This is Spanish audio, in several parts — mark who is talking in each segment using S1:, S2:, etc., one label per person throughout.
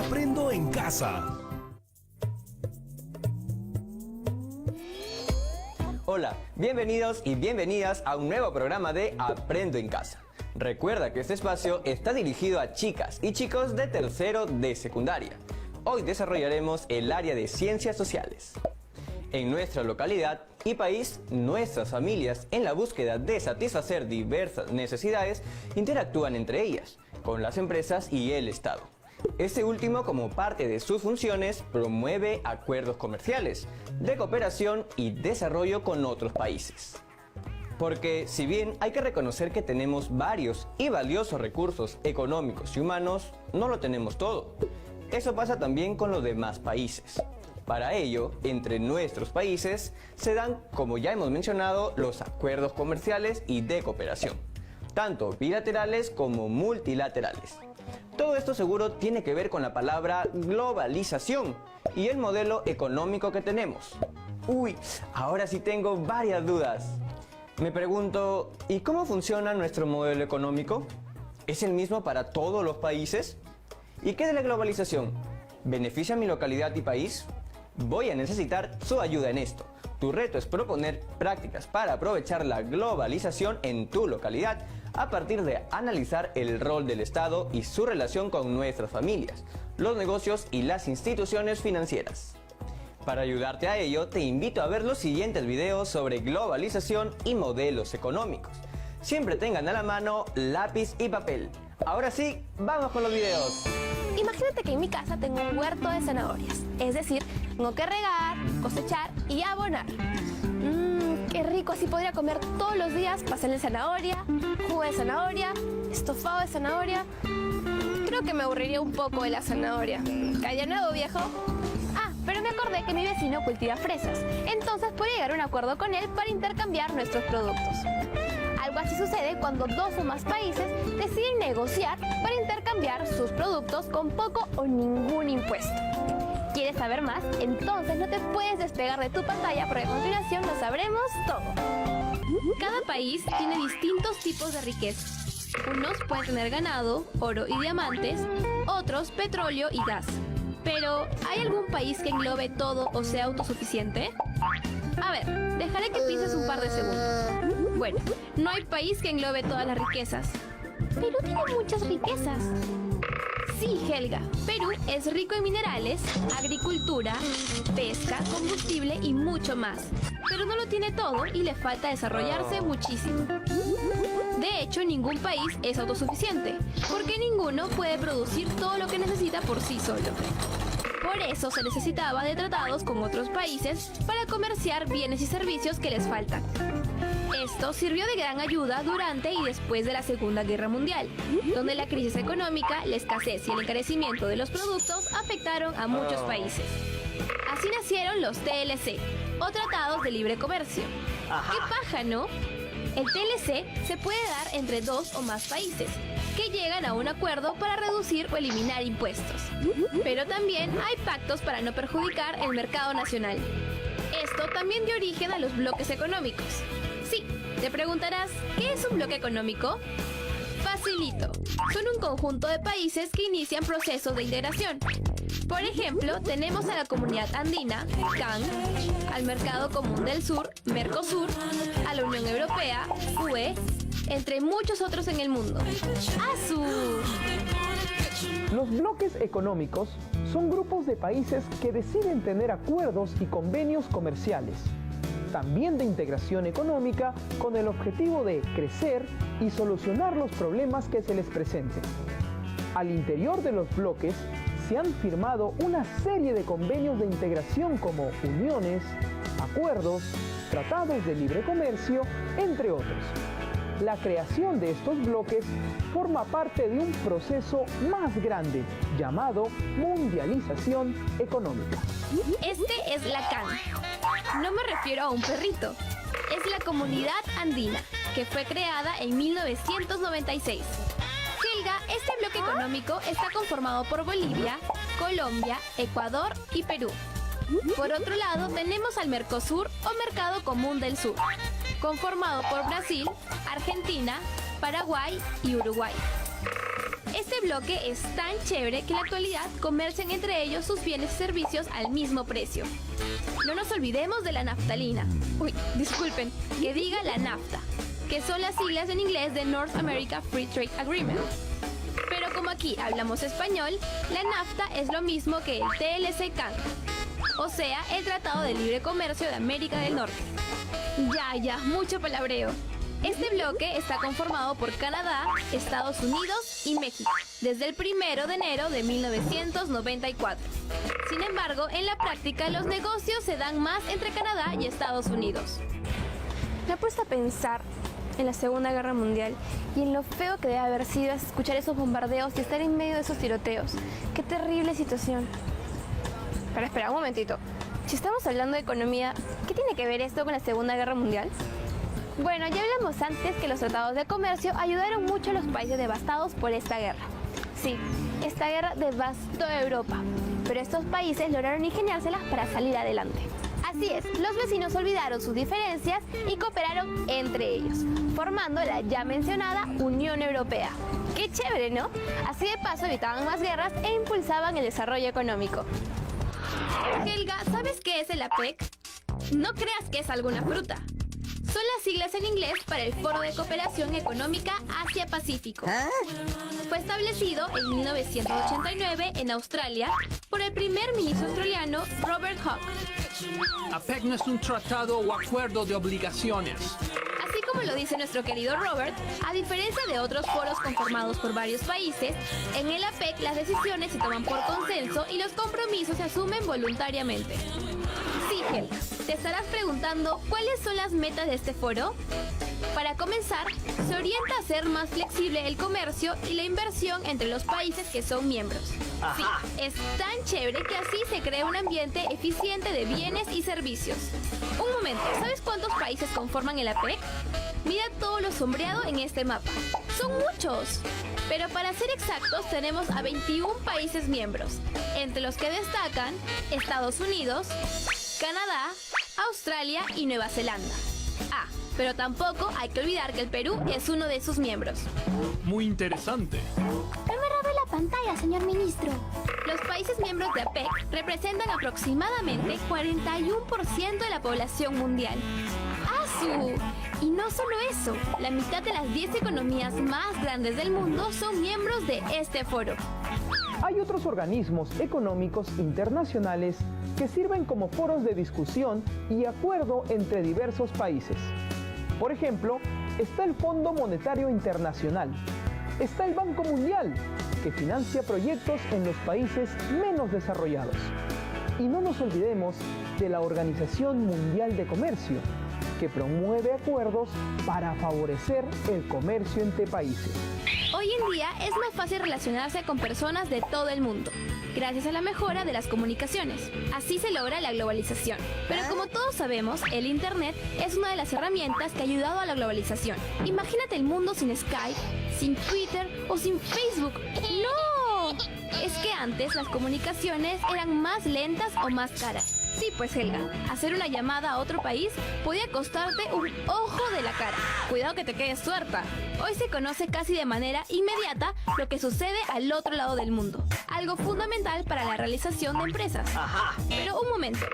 S1: Aprendo en casa.
S2: Hola, bienvenidos y bienvenidas a un nuevo programa de Aprendo en casa. Recuerda que este espacio está dirigido a chicas y chicos de tercero de secundaria. Hoy desarrollaremos el área de ciencias sociales. En nuestra localidad y país, nuestras familias, en la búsqueda de satisfacer diversas necesidades, interactúan entre ellas, con las empresas y el Estado. Este último, como parte de sus funciones, promueve acuerdos comerciales, de cooperación y desarrollo con otros países. Porque, si bien hay que reconocer que tenemos varios y valiosos recursos económicos y humanos, no lo tenemos todo. Eso pasa también con los demás países. Para ello, entre nuestros países se dan, como ya hemos mencionado, los acuerdos comerciales y de cooperación, tanto bilaterales como multilaterales. Todo esto seguro tiene que ver con la palabra globalización y el modelo económico que tenemos. Uy, ahora sí tengo varias dudas. Me pregunto, ¿y cómo funciona nuestro modelo económico? ¿Es el mismo para todos los países? ¿Y qué de la globalización? ¿Beneficia a mi localidad y país? Voy a necesitar su ayuda en esto. Tu reto es proponer prácticas para aprovechar la globalización en tu localidad a partir de analizar el rol del Estado y su relación con nuestras familias, los negocios y las instituciones financieras. Para ayudarte a ello, te invito a ver los siguientes videos sobre globalización y modelos económicos. Siempre tengan a la mano lápiz y papel. Ahora sí, vamos con los videos.
S3: Imagínate que en mi casa tengo un huerto de zanahorias, es decir, tengo que regar, cosechar y abonar. Qué rico, así podría comer todos los días pastel de zanahoria, jugo de zanahoria, estofado de zanahoria. Creo que me aburriría un poco de la zanahoria. ¿Calla nuevo, viejo? Pero me acordé que mi vecino cultiva fresas, entonces podría llegar a un acuerdo con él para intercambiar nuestros productos. Algo así sucede cuando dos o más países deciden negociar para intercambiar sus productos con poco o ningún impuesto. ¿Quieres saber más? Entonces no te puedes despegar de tu pantalla porque a continuación lo sabremos todo.
S4: Cada país tiene distintos tipos de riqueza. Unos pueden tener ganado, oro y diamantes, otros petróleo y gas. Pero, ¿hay algún país que englobe todo o sea autosuficiente? A ver, dejaré que pienses un par de segundos. Bueno, no hay país que englobe todas las riquezas.
S3: Perú tiene muchas riquezas.
S4: Sí, Helga, Perú es rico en minerales, agricultura, pesca, combustible y mucho más. Pero no lo tiene todo y le falta desarrollarse muchísimo. De hecho, ningún país es autosuficiente, porque ninguno puede producir todo lo que necesita por sí solo. Por eso se necesitaba de tratados con otros países para comerciar bienes y servicios que les faltan. Esto sirvió de gran ayuda durante y después de la Segunda Guerra Mundial, donde la crisis económica, la escasez y el encarecimiento de los productos afectaron a muchos países. Así nacieron los TLC, o Tratados de Libre Comercio. ¡Qué paja!, ¿no? El TLC se puede dar entre dos o más países, que llegan a un acuerdo para reducir o eliminar impuestos. Pero también hay pactos para no perjudicar el mercado nacional. Esto también dio origen a los bloques económicos. Sí, te preguntarás, ¿qué es un bloque económico? Facilito. Son un conjunto de países que inician procesos de integración. Por ejemplo, tenemos a la Comunidad Andina, CAN, al Mercado Común del Sur, Mercosur, a la Unión Europea, UE, entre muchos otros en el mundo. ¡Asu!
S5: Los bloques económicos son grupos de países que deciden tener acuerdos y convenios comerciales, también de integración económica, con el objetivo de crecer y solucionar los problemas que se les presenten. Al interior de los bloques se han firmado una serie de convenios de integración como uniones, acuerdos, tratados de libre comercio, entre otros. La creación de estos bloques forma parte de un proceso más grande llamado mundialización económica.
S4: Este es la CAN. No me refiero a un perrito. Es la Comunidad Andina, que fue creada en 1996. Helga, este bloque económico está conformado por Bolivia, Colombia, Ecuador y Perú. Por otro lado, tenemos al Mercosur o Mercado Común del Sur, conformado por Brasil, Argentina, Paraguay y Uruguay. Este bloque es tan chévere que en la actualidad comercian entre ellos sus bienes y servicios al mismo precio. No nos olvidemos de la naftalina. Disculpen, que diga la NAFTA, que son las siglas en inglés de North America Free Trade Agreement. Pero como aquí hablamos español, la NAFTA es lo mismo que el TLC-CAN, o sea, el Tratado de Libre Comercio de América del Norte. Ya, mucho palabreo. Este bloque está conformado por Canadá, Estados Unidos y México, desde el 1 de enero de 1994. Sin embargo, en la práctica los negocios se dan más entre Canadá y Estados Unidos.
S3: Me he puesto a pensar en la Segunda Guerra Mundial y en lo feo que debe haber sido escuchar esos bombardeos y estar en medio de esos tiroteos. ¡Qué terrible situación! Pero espera un momentito. Si estamos hablando de economía, ¿qué tiene que ver esto con la Segunda Guerra Mundial? Bueno, ya hablamos antes que los tratados de comercio ayudaron mucho a los países devastados por esta guerra. Sí, esta guerra devastó Europa, pero estos países lograron ingeniárselas para salir adelante. Así es, los vecinos olvidaron sus diferencias y cooperaron entre ellos, formando la ya mencionada Unión Europea. ¡Qué chévere!, ¿no? Así de paso evitaban más guerras e impulsaban el desarrollo económico.
S4: Helga, ¿sabes qué es el APEC? No creas que es alguna fruta. Son las siglas en inglés para el Foro de Cooperación Económica Asia-Pacífico. Fue establecido en 1989 en Australia por el primer ministro australiano Robert Hawke.
S1: APEC no es un tratado o acuerdo de obligaciones.
S4: Así como lo dice nuestro querido Robert, a diferencia de otros foros conformados por varios países, en el APEC las decisiones se toman por consenso y los compromisos se asumen voluntariamente. Sí, Helga, te estarás preguntando ¿cuáles son las metas de este foro? Para comenzar, se orienta a hacer más flexible el comercio y la inversión entre los países que son miembros. Sí, es tan chévere que así se crea un ambiente eficiente de bienes y servicios. Un momento, ¿sabes cuántos países conforman el APEC? Mira todo lo sombreado en este mapa. ¡Son muchos! Pero para ser exactos, tenemos a 21 países miembros, entre los que destacan Estados Unidos, Canadá, Australia y Nueva Zelanda. Pero tampoco hay que olvidar que el Perú es uno de sus miembros.
S1: Muy interesante.
S6: No me robe la pantalla, señor ministro.
S4: Los países miembros de APEC representan aproximadamente 41% de la población mundial. ¡Asu! Y no solo eso, la mitad de las 10 economías más grandes del mundo son miembros de este foro.
S5: Hay otros organismos económicos internacionales que sirven como foros de discusión y acuerdo entre diversos países. Por ejemplo, está el Fondo Monetario Internacional, está el Banco Mundial, que financia proyectos en los países menos desarrollados. Y no nos olvidemos de la Organización Mundial de Comercio, que promueve acuerdos para favorecer el comercio entre países.
S4: Hoy en día es más fácil relacionarse con personas de todo el mundo, gracias a la mejora de las comunicaciones. Así se logra la globalización. Pero como todos sabemos, el Internet es una de las herramientas que ha ayudado a la globalización. Imagínate el mundo sin Skype, sin Twitter o sin Facebook. ¡No! Es que antes las comunicaciones eran más lentas o más caras. Sí, pues Helga, hacer una llamada a otro país podía costarte un ojo de la cara. Cuidado que te quedes tuerta. Hoy se conoce casi de manera inmediata lo que sucede al otro lado del mundo. Algo fundamental para la realización de empresas. Pero un momento.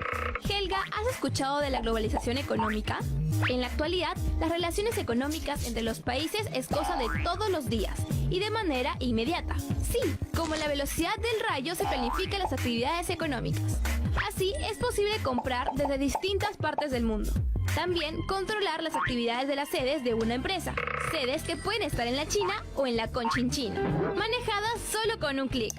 S4: Helga, ¿has escuchado de la globalización económica? En la actualidad, las relaciones económicas entre los países es cosa de todos los días y de manera inmediata. Sí, como la velocidad del rayo se planifican las actividades económicas. Así es posible comprar desde distintas partes del mundo. También controlar las actividades de las sedes de una empresa. Sedes que pueden estar en la China o en la Conchinchina, manejadas solo con un clic.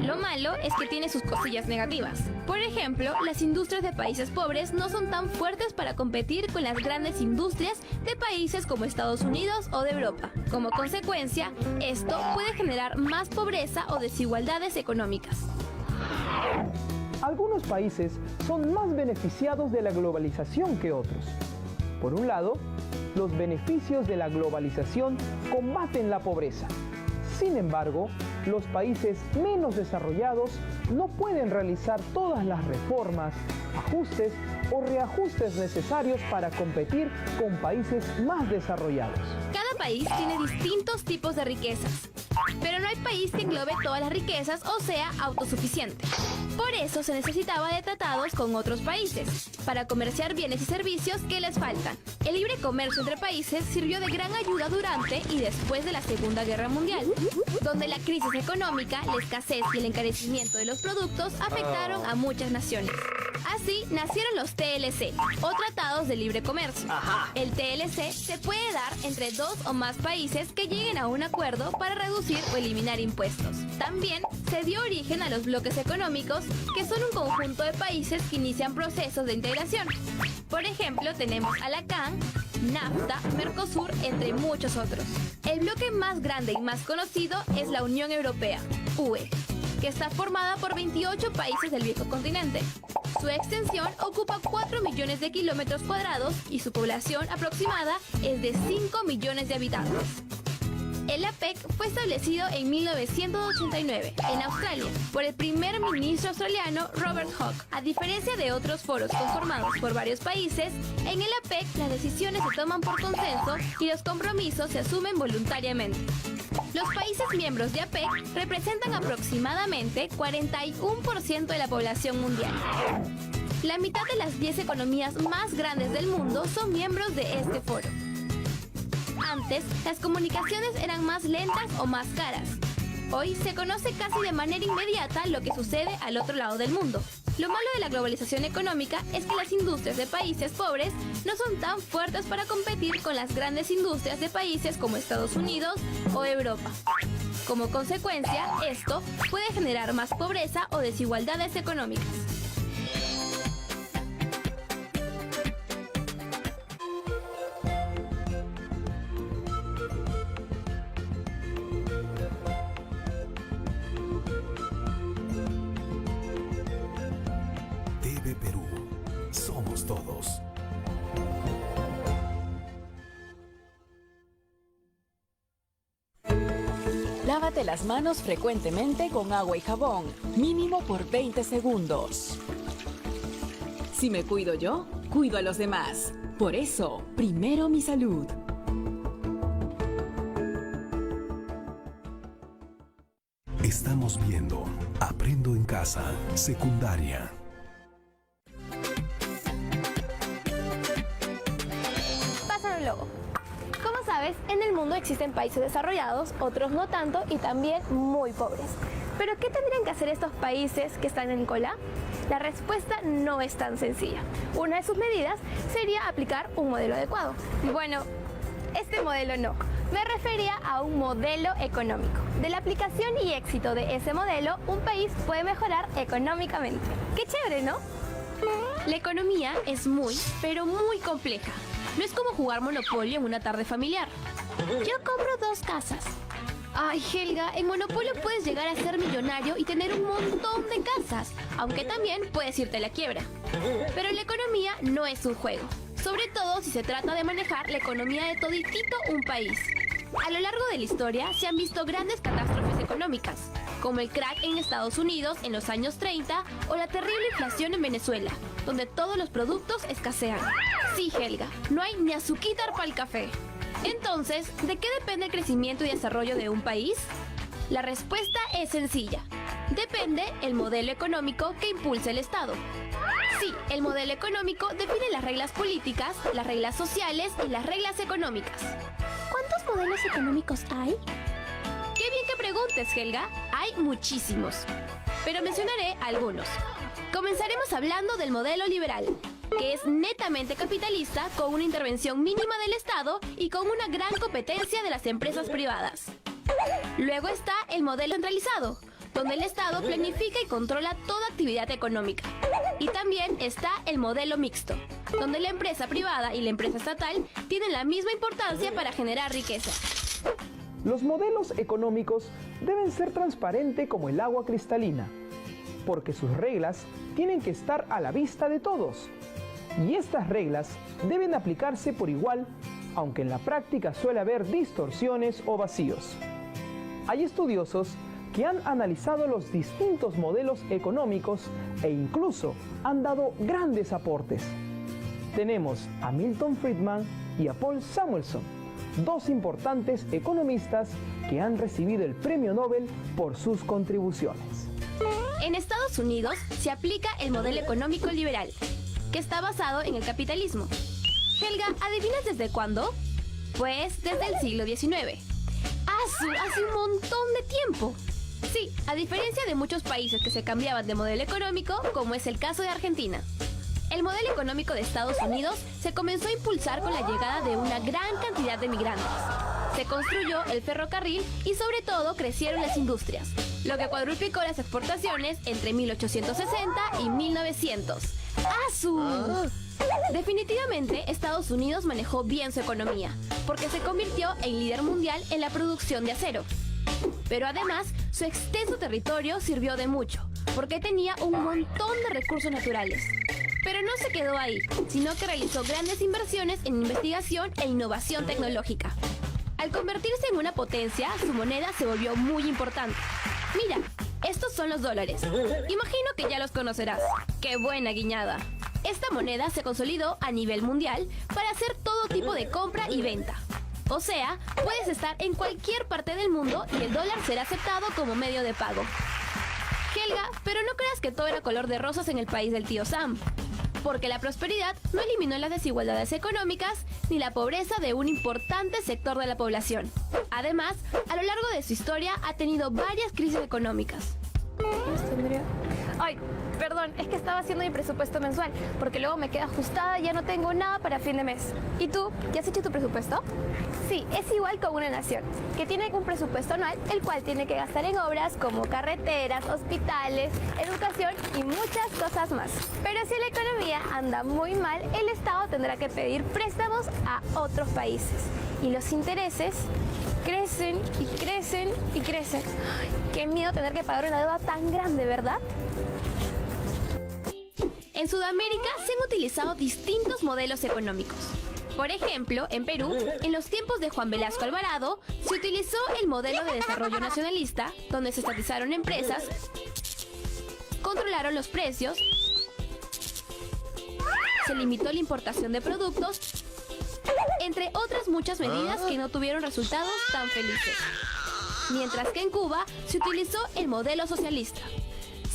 S4: Lo malo es que tiene sus cosillas negativas. Por ejemplo, las industrias de países pobres no son tan fuertes para competir con las grandes industrias de países como Estados Unidos o de Europa. Como consecuencia, esto puede generar más pobreza o desigualdades económicas.
S5: Algunos países son más beneficiados de la globalización que otros. Por un lado, los beneficios de la globalización combaten la pobreza. Sin embargo, los países menos desarrollados no pueden realizar todas las reformas, ajustes o reajustes necesarios para competir con países más desarrollados.
S4: Cada país tiene distintos tipos de riquezas. Pero no hay país que englobe todas las riquezas o sea autosuficiente. Por eso se necesitaba de tratados con otros países, para comerciar bienes y servicios que les faltan. El libre comercio entre países sirvió de gran ayuda durante y después de la Segunda Guerra Mundial, donde la crisis económica, la escasez y el encarecimiento de los productos afectaron a muchas naciones. Así nacieron los TLC, o Tratados de Libre Comercio. El TLC se puede dar entre dos o más países que lleguen a un acuerdo para reducir o eliminar impuestos. También se dio origen a los bloques económicos, que son un conjunto de países que inician procesos de integración. Por ejemplo, tenemos a la CAN, NAFTA, Mercosur, entre muchos otros. El bloque más grande y más conocido es la Unión Europea, UE, que está formada por 28 países del viejo continente. Su extensión ocupa 4 millones de kilómetros cuadrados y su población aproximada es de 5 millones de habitantes. El APEC fue establecido en 1989 en Australia por el primer ministro australiano Robert Hawke. A diferencia de otros foros conformados por varios países, en el APEC las decisiones se toman por consenso y los compromisos se asumen voluntariamente. Los países miembros de APEC representan aproximadamente 41% de la población mundial. La mitad de las 10 economías más grandes del mundo son miembros de este foro. Antes, las comunicaciones eran más lentas o más caras. Hoy se conoce casi de manera inmediata lo que sucede al otro lado del mundo. Lo malo de la globalización económica es que las industrias de países pobres no son tan fuertes para competir con las grandes industrias de países como Estados Unidos o Europa. Como consecuencia, esto puede generar más pobreza o desigualdades económicas.
S7: TV Perú. Somos todos.
S8: Lávate las manos frecuentemente con agua y jabón, mínimo por 20 segundos. Si me cuido yo, cuido a los demás. Por eso, primero mi salud.
S7: Estamos viendo Aprendo en Casa, secundaria.
S3: Luego, como sabes, en el mundo existen países desarrollados, otros no tanto y también muy pobres. ¿Pero qué tendrían que hacer estos países que están en cola? La respuesta no es tan sencilla. Una de sus medidas sería aplicar un modelo adecuado. Bueno, este modelo no. Me refería a un modelo económico. De la aplicación y éxito de ese modelo, un país puede mejorar económicamente. ¡Qué chévere!, ¿no?
S4: La economía es muy, pero muy compleja. No es como jugar Monopolio en una tarde familiar.
S6: Yo compro 2 casas.
S4: Ay, Helga, en Monopolio puedes llegar a ser millonario y tener un montón de casas, aunque también puedes irte a la quiebra. Pero la economía no es un juego, sobre todo si se trata de manejar la economía de toditito un país. A lo largo de la historia se han visto grandes catástrofes económicas, como el crack en Estados Unidos en los años 30 o la terrible inflación en Venezuela, donde todos los productos escasean. Sí, Helga, no hay ni azuquitar para el café. Entonces, ¿de qué depende el crecimiento y desarrollo de un país? La respuesta es sencilla. Depende el modelo económico que impulsa el Estado. Sí, el modelo económico define las reglas políticas, las reglas sociales y las reglas económicas.
S6: ¿Cuántos modelos económicos hay?
S4: Qué bien que preguntes, Helga. Hay muchísimos. Pero mencionaré algunos. Comenzaremos hablando del modelo liberal, que es netamente capitalista, con una intervención mínima del Estado y con una gran competencia de las empresas privadas. Luego está el modelo centralizado, donde el Estado planifica y controla toda actividad económica. Y también está el modelo mixto, donde la empresa privada y la empresa estatal tienen la misma importancia para generar riqueza.
S5: Los modelos económicos deben ser transparentes como el agua cristalina, porque sus reglas tienen que estar a la vista de todos. Y estas reglas deben aplicarse por igual, aunque en la práctica suele haber distorsiones o vacíos. Hay estudiosos que han analizado los distintos modelos económicos e incluso han dado grandes aportes. Tenemos a Milton Friedman y a Paul Samuelson, dos importantes economistas que han recibido el premio Nobel por sus contribuciones.
S4: En Estados Unidos se aplica el modelo económico liberal, que está basado en el capitalismo. Helga, ¿adivinas desde cuándo? Pues desde el siglo XIX. ¡Hace un montón de tiempo! Sí, a diferencia de muchos países que se cambiaban de modelo económico, como es el caso de Argentina. El modelo económico de Estados Unidos se comenzó a impulsar con la llegada de una gran cantidad de migrantes. Se construyó el ferrocarril y sobre todo crecieron las industrias, lo que cuadruplicó las exportaciones entre 1860 y 1900. ¡Asu! Definitivamente, Estados Unidos manejó bien su economía, porque se convirtió en líder mundial en la producción de acero. Pero además, su extenso territorio sirvió de mucho, porque tenía un montón de recursos naturales. Pero no se quedó ahí, sino que realizó grandes inversiones en investigación e innovación tecnológica. Al convertirse en una potencia, su moneda se volvió muy importante. Mira, estos son los dólares. Imagino que ya los conocerás. ¡Qué buena guiñada! Esta moneda se consolidó a nivel mundial para hacer todo tipo de compra y venta. O sea, puedes estar en cualquier parte del mundo y el dólar será aceptado como medio de pago. Helga, pero no creas que todo era color de rosas en el país del tío Sam, porque la prosperidad no eliminó las desigualdades económicas ni la pobreza de un importante sector de la población. Además, a lo largo de su historia ha tenido varias crisis económicas.
S3: Ay, perdón, es que estaba haciendo mi presupuesto mensual, porque luego me queda ajustada y ya no tengo nada para fin de mes. ¿Y tú? ¿Ya has hecho tu presupuesto? Sí, es igual con una nación, que tiene un presupuesto anual, el cual tiene que gastar en obras como carreteras, hospitales, educación y muchas cosas más. Pero si la economía anda muy mal, el Estado tendrá que pedir préstamos a otros países. Y los intereses crecen y crecen y crecen. Ay, qué miedo tener que pagar una deuda tan grande, ¿verdad?
S4: En Sudamérica se han utilizado distintos modelos económicos. Por ejemplo, en Perú, en los tiempos de Juan Velasco Alvarado, se utilizó el modelo de desarrollo nacionalista, donde se estatizaron empresas, controlaron los precios, se limitó la importación de productos, entre otras muchas medidas que no tuvieron resultados tan felices. Mientras que en Cuba se utilizó el modelo socialista.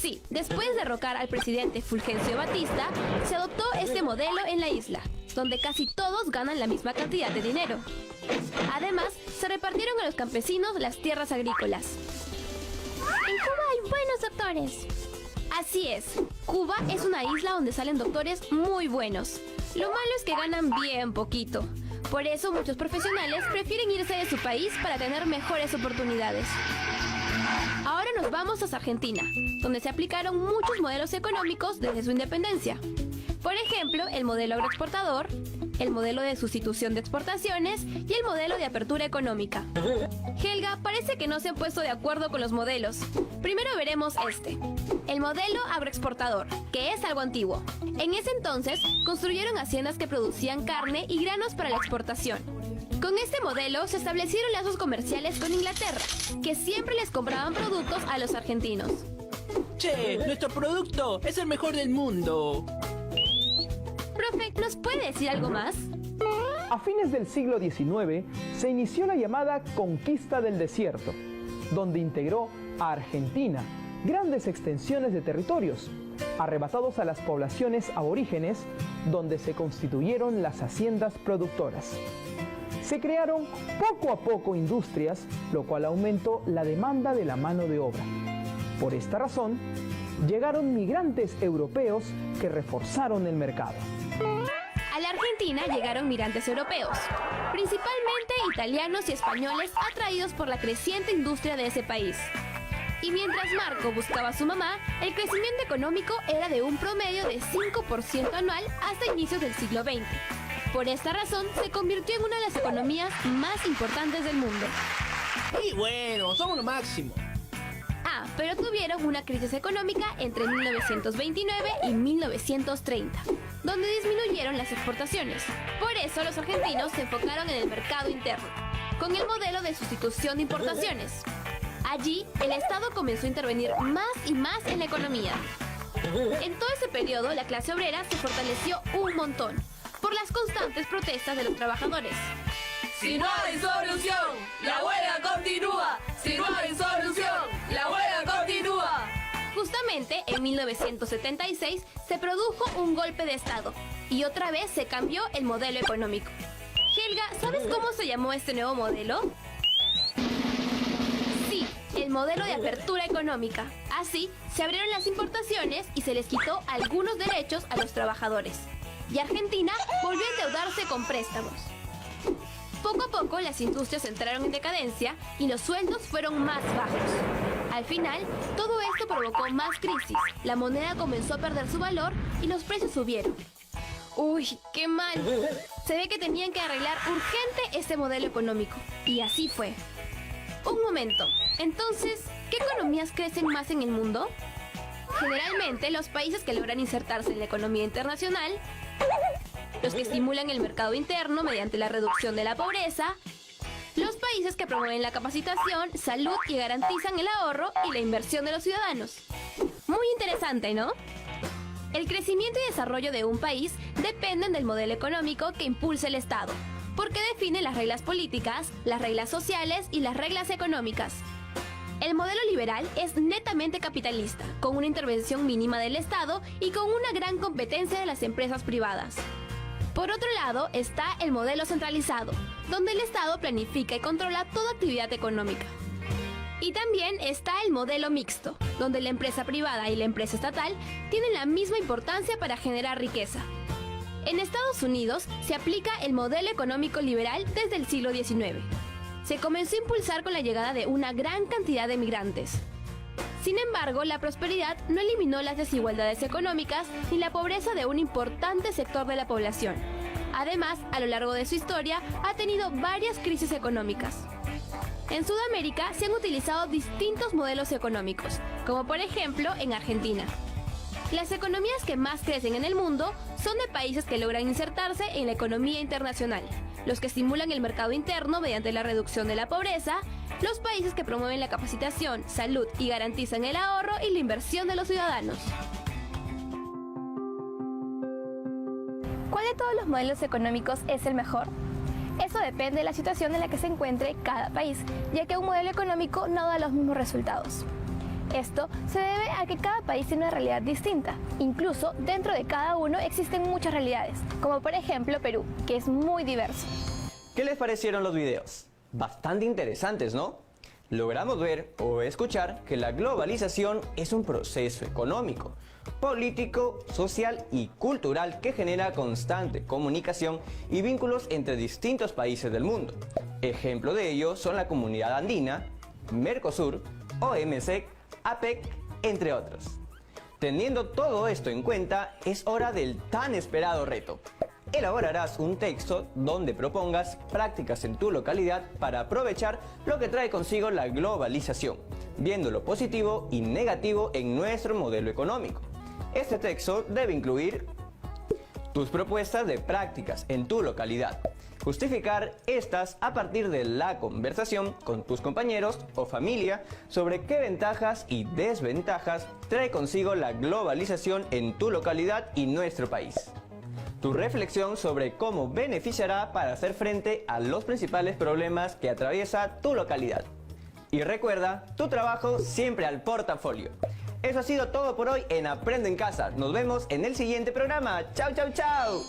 S4: Sí, después de derrocar al presidente Fulgencio Batista, se adoptó este modelo en la isla, donde casi todos ganan la misma cantidad de dinero. Además, se repartieron a los campesinos las tierras agrícolas.
S6: En Cuba hay buenos doctores.
S4: Así es, Cuba es una isla donde salen doctores muy buenos. Lo malo es que ganan bien poquito. Por eso muchos profesionales prefieren irse de su país para tener mejores oportunidades. Ahora nos vamos a Argentina, donde se aplicaron muchos modelos económicos desde su independencia. Por ejemplo, el modelo agroexportador, el modelo de sustitución de exportaciones y el modelo de apertura económica. Helga, parece que no se han puesto de acuerdo con los modelos. Primero veremos este, el modelo agroexportador, que es algo antiguo. En ese entonces, construyeron haciendas que producían carne y granos para la exportación. Con este modelo se establecieron lazos comerciales con Inglaterra, que siempre les compraban productos a los argentinos.
S1: Che, nuestro producto es el mejor del mundo.
S4: Profe, ¿nos puede decir algo más?
S5: A fines del siglo XIX se inició la llamada Conquista del Desierto, donde integró a Argentina grandes extensiones de territorios, arrebatados a las poblaciones aborígenes, donde se constituyeron las haciendas productoras. Se crearon poco a poco industrias, lo cual aumentó la demanda de la mano de obra. Por esta razón, llegaron migrantes europeos que reforzaron el mercado.
S4: A la Argentina llegaron migrantes europeos, principalmente italianos y españoles atraídos por la creciente industria de ese país. Y mientras Marco buscaba a su mamá, el crecimiento económico era de un promedio de 5% anual hasta inicios del siglo XX. Por esta razón, se convirtió en una de las economías más importantes del mundo.
S1: Y bueno, somos lo máximo.
S4: Ah, pero tuvieron una crisis económica entre 1929 y 1930, donde disminuyeron las exportaciones. Por eso los argentinos se enfocaron en el mercado interno, con el modelo de sustitución de importaciones. Allí, el Estado comenzó a intervenir más y más en la economía. En todo ese periodo, la clase obrera se fortaleció un montón por las constantes protestas de los trabajadores. Si no hay solución, la huelga continúa. Si no hay solución, la huelga continúa. Justamente en 1976 se produjo un golpe de Estado y otra vez se cambió el modelo económico. Helga, ¿sabes cómo se llamó este nuevo modelo? Sí, el modelo de apertura económica. Así, se abrieron las importaciones y se les quitó algunos derechos a los trabajadores. Y Argentina volvió a endeudarse con préstamos. Poco a poco las industrias entraron en decadencia y los sueldos fueron más bajos. Al final, todo esto provocó más crisis, la moneda comenzó a perder su valor y los precios subieron. ¡Uy, qué mal! Se ve que tenían que arreglar urgente este modelo económico. Y así fue. Un momento, entonces, ¿qué economías crecen más en el mundo? Generalmente, los países que logran insertarse en la economía internacional, los que estimulan el mercado interno mediante la reducción de la pobreza, los países que promueven la capacitación, salud y garantizan el ahorro y la inversión de los ciudadanos. Muy interesante, ¿no? El crecimiento y desarrollo de un país dependen del modelo económico que impulsa el Estado, porque define las reglas políticas, las reglas sociales y las reglas económicas. El modelo liberal es netamente capitalista, con una intervención mínima del Estado y con una gran competencia de las empresas privadas. Por otro lado está el modelo centralizado, donde el Estado planifica y controla toda actividad económica. Y también está el modelo mixto, donde la empresa privada y la empresa estatal tienen la misma importancia para generar riqueza. En Estados Unidos se aplica el modelo económico liberal desde el siglo XIX. Se comenzó a impulsar con la llegada de una gran cantidad de migrantes. Sin embargo, la prosperidad no eliminó las desigualdades económicas ni la pobreza de un importante sector de la población. Además, a lo largo de su historia, ha tenido varias crisis económicas. En Sudamérica se han utilizado distintos modelos económicos, como por ejemplo en Argentina. Las economías que más crecen en el mundo son de países que logran insertarse en la economía internacional, los que estimulan el mercado interno mediante la reducción de la pobreza, los países que promueven la capacitación, salud y garantizan el ahorro y la inversión de los ciudadanos.
S3: ¿Cuál de todos los modelos económicos es el mejor? Eso depende de la situación en la que se encuentre cada país, ya que un modelo económico no da los mismos resultados. Esto se debe a que cada país tiene una realidad distinta. Incluso dentro de cada uno existen muchas realidades, como por ejemplo Perú, que es muy diverso.
S2: ¿Qué les parecieron los videos? Bastante interesantes, ¿no? Logramos ver o escuchar que la globalización es un proceso económico, político, social y cultural que genera constante comunicación y vínculos entre distintos países del mundo. Ejemplo de ello son la Comunidad Andina, Mercosur, OMC, APEC, entre otros. Teniendo todo esto en cuenta, es hora del tan esperado reto. Elaborarás un texto donde propongas prácticas en tu localidad para aprovechar lo que trae consigo la globalización, viendo lo positivo y negativo en nuestro modelo económico. Este texto debe incluir tus propuestas de prácticas en tu localidad, justificar estas a partir de la conversación con tus compañeros o familia sobre qué ventajas y desventajas trae consigo la globalización en tu localidad y nuestro país. Tu reflexión sobre cómo beneficiará para hacer frente a los principales problemas que atraviesa tu localidad. Y recuerda, tu trabajo siempre al portafolio. Eso ha sido todo por hoy en Aprendo en Casa. Nos vemos en el siguiente programa. ¡Chao, chao, chao!